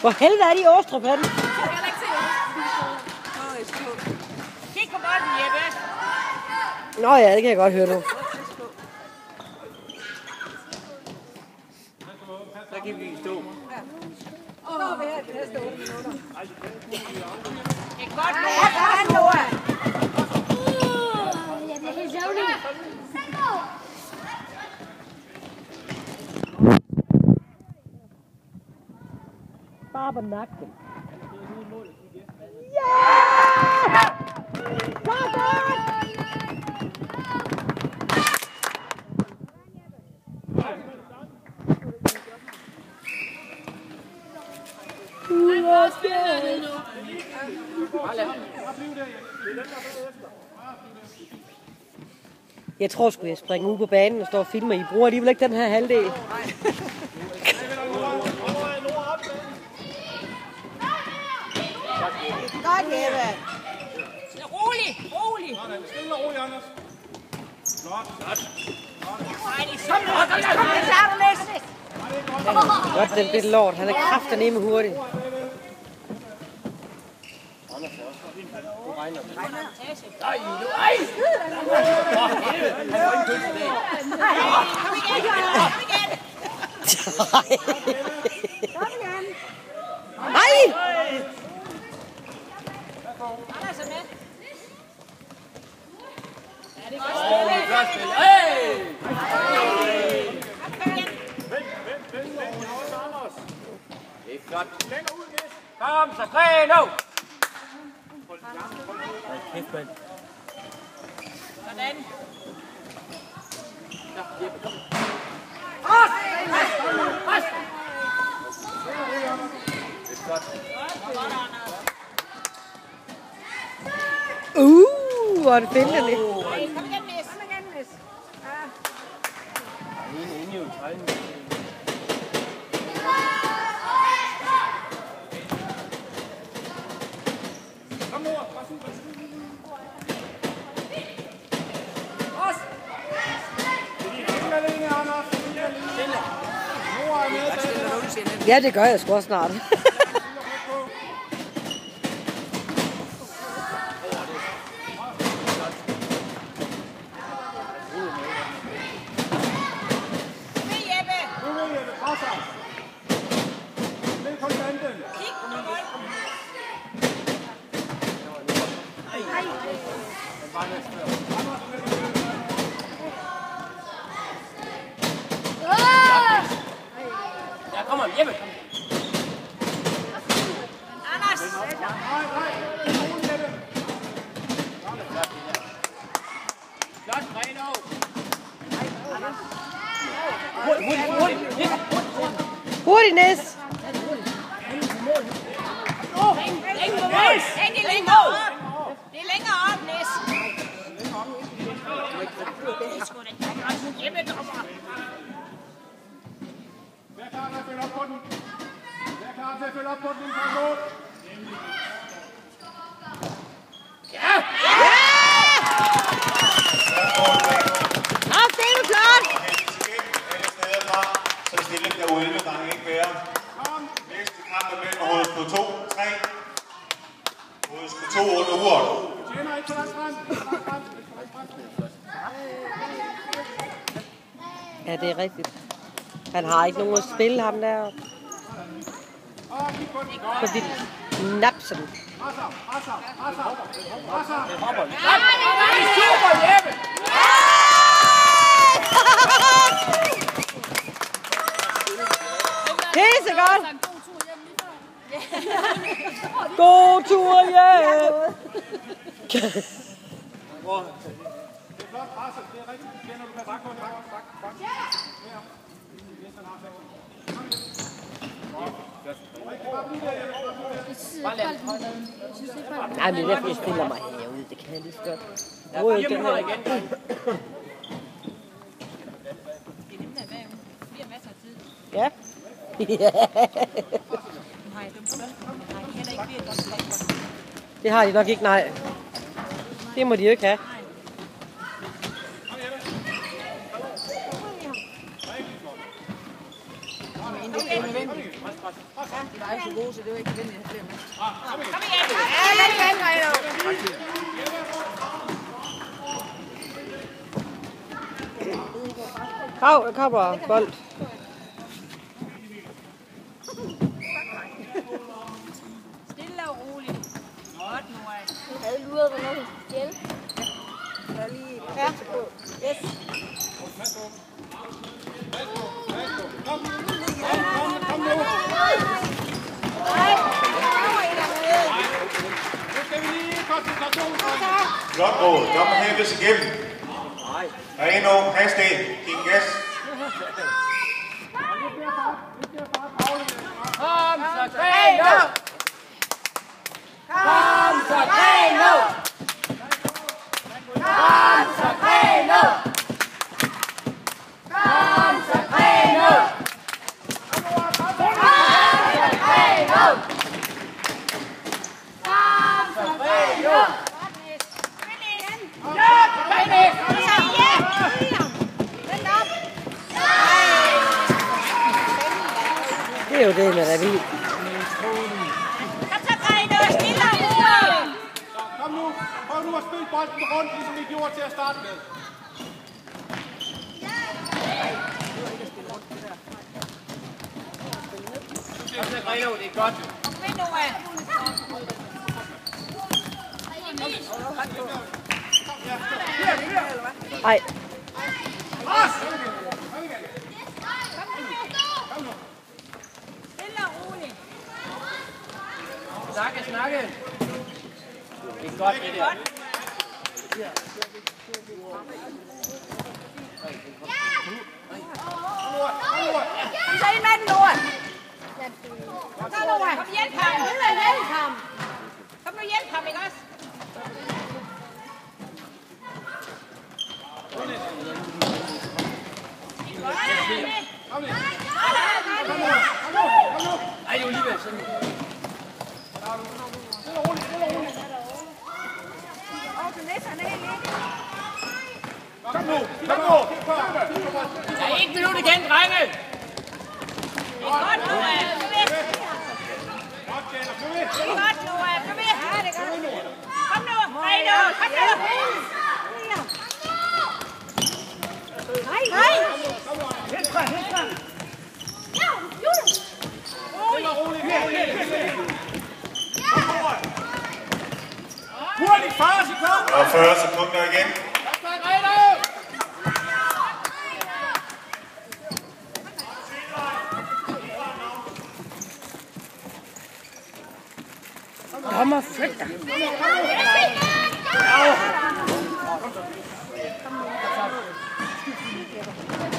Hvor helvede er de i Åstrup henne? Kig på bolden, Jeppe. Nå ja, det kan jeg godt høre nu. Så kan vi stå. Det er godt. Jeg bliver helt søvnig. Bare på nakken. Jeg tror sgu, jeg springer ud på banen og står og filmer. I bruger alligevel ikke den her halvdel. Godt, Jeppe. Rolig, rolig. Stille og roligt, Anders. Flot. Nej, det er sådan. Kom, det klarer du næsten. Godt, den bitte lort. Han er kraftedeme hurtig. Nej! Anders er med. Det er flot. Kom, så træn kæft, mand. Sådan. Ja, Jeppe, kom. Det er flot. Hvor er det fældende. Kom igen, Nis. En jo i træningen. Kom, mor. Ja, det gør jeg sgu også snart. Ja, kom on, Jeppe. Anders. Flot, Reno. Hurtigt, Næs! Det er længere op. Det er længere op, Nis. Det er sgu da ikke godt. Jeppe, dommer. Vær klar til at følge op på den. Vær klar til at følge op på den, inden for mål. Ja! Ja, det er klart! Alle steder fra, så stille der 11 gange ikke være. Næste kamp er mellem HSK 2, 3. HSK 2 under uret. Tjener ikke så langt frem. Ja, det er rigtigt. Han har ikke nogen at spille, ham der. Fordi napsen. Super, Jeppe! Pisse godt! God tur hjem! Det er flot presset. Det er rigtig pænt, når du kan bakke på det. Bak. Nej, men jeg stiller mig herude. Det kan jeg lige så godt. Ja, 4 minutter igen. Det er nemt at være. Det bliver masser af tid. Ja. Nej, dumt spørgsmål. Nej, de heller ikke bliver et godt spørgsmål. Det har de nok ikke, nej. Det må de jo ikke have. er så gode, så det var ikke nødvendigt at flere med. Kom igen! Ja, den Reino! Krav, der kommer bold. Stille og roligt. Godt nu, Jeg havde luret, hvornår hun skulle hjælpe. Ja. Yes. Kom nu. Nu skal vi lige koncentration. Godt råd. Dommer hæves igennem. Reno, hastighed. Giv gas. Kom så, Reno! Kom så, Reno! Kom så, Reno! Kom så, Reno! Det er jo det med revy. Kom nu. Prøv nu at spille bolden rundt, ligesom vi gjorde til at starte med. Reno, det er godt. Ej. Snakke. Det er godt, det der. Kom så ind med den, Nord. Kom så, Nord. Kom hjælp ham. Kom nu hjælp ham, ikke også? Ej, Oliver, sådan. Kom nu. Der er 1 minut igen, drenge. Godt, Nord. Godt, Kjell. Kom med. Godt, Nord. Kom med. Kom nu. Reno. Kom nu. Hej. Helt frem. Hurtigt, 40 sekunder. Og 40 sekunder igen. Kom og flyt dig. Kom nu.